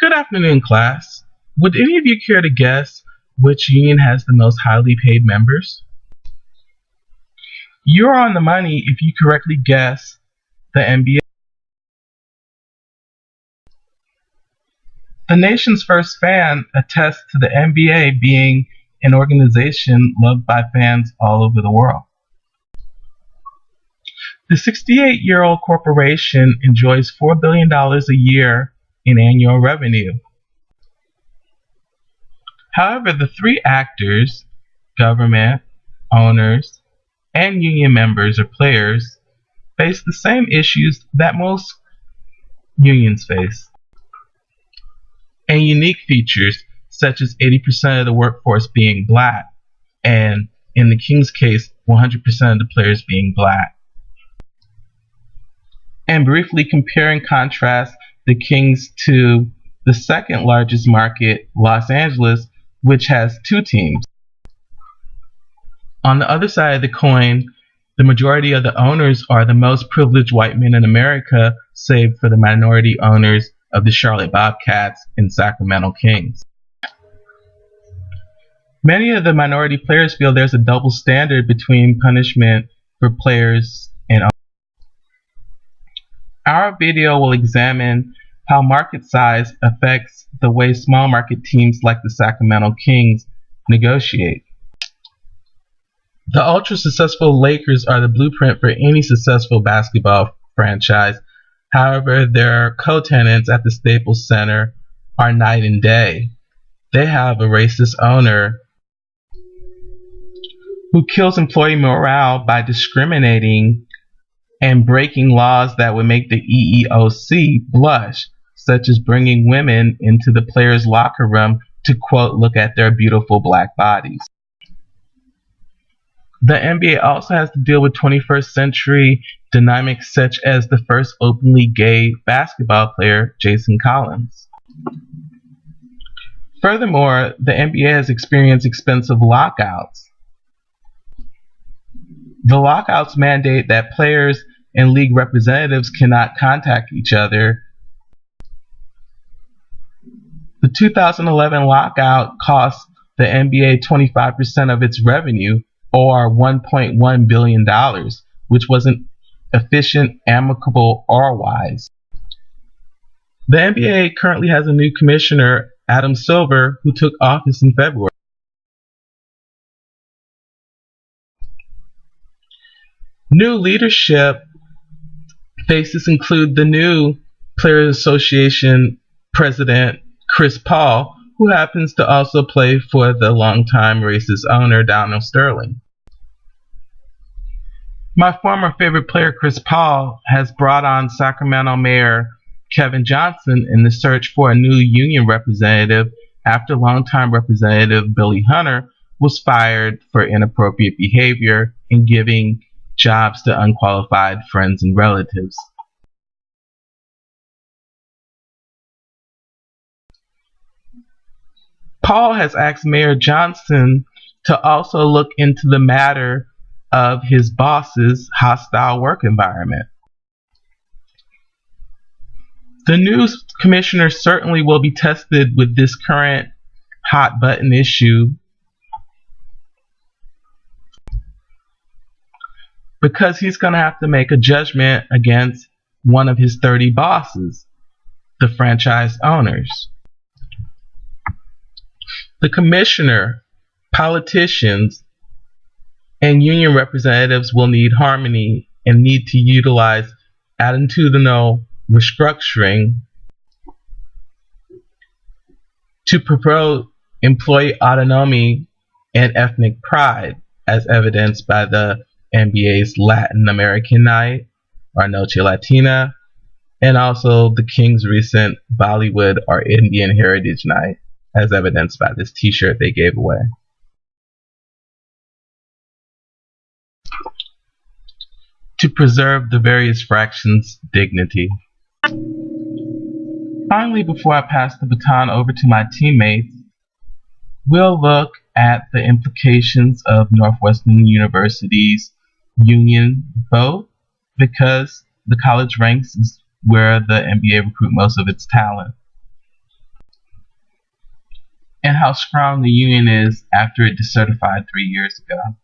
Good afternoon, class. Would any of you care to guess which union has the most highly paid members? You're on the money if you correctly guess the NBA. The nation's first fan attests to the NBA being an organization loved by fans all over the world. The 68-year-old corporation enjoys $4 billion a year in annual revenue. However, the three actors, government, owners, and union members or players, face the same issues that most unions face, and unique features such as 80% of the workforce being black, and in the Kings case, 100% of the players being black. And briefly compare and contrast the Kings to the second largest market, Los Angeles, which has two teams. On the other side of the coin, the majority of the owners are the most privileged white men in America, save for the minority owners of the Charlotte Bobcats and Sacramento Kings. Many of the minority players feel there's a double standard between punishment for players and owners. Our video will examine how market size affects the way small market teams like the Sacramento Kings negotiate. The ultra-successful Lakers are the blueprint for any successful basketball franchise. However, their co-tenants at the Staples Center are night and day. They have a racist owner who kills employee morale by discriminating and breaking laws that would make the EEOC blush, such as bringing women into the players' locker room to, quote, look at their beautiful black bodies. The NBA also has to deal with 21st century dynamics such as the first openly gay basketball player, Jason Collins. Furthermore, the NBA has experienced expensive lockouts. The lockouts mandate that players and league representatives cannot contact each other. The 2011 lockout cost the NBA 25% of its revenue, or $1.1 billion, which wasn't efficient, amicable, or wise. The NBA currently has a new commissioner, Adam Silver, who took office in February. New leadership faces include the new Players Association president, Chris Paul, who happens to also play for the longtime racist owner, Donald Sterling. My former favorite player, Chris Paul, has brought on Sacramento Mayor Kevin Johnson in the search for a new union representative after longtime Representative Billy Hunter was fired for inappropriate behavior and giving jobs to unqualified friends and relatives. Paul has asked Mayor Johnson to also look into the matter of his boss's hostile work environment. The new commissioner certainly will be tested with this current hot button issue because he's going to have to make a judgment against one of his 30 bosses, the franchise owners. The commissioner, politicians, and union representatives will need harmony and need to utilize attitudinal restructuring to promote employee autonomy and ethnic pride, as evidenced by the NBA's Latin American Night, or Noche Latina, and also the Kings' recent Bollywood or Indian Heritage Night, as evidenced by this t-shirt they gave away. To preserve the various fractions' dignity. Finally, before I pass the baton over to my teammates, we'll look at the implications of Northwestern University's union vote, because the college ranks is where the NBA recruit most of its talent. how strong the union is after it decertified 3 years ago.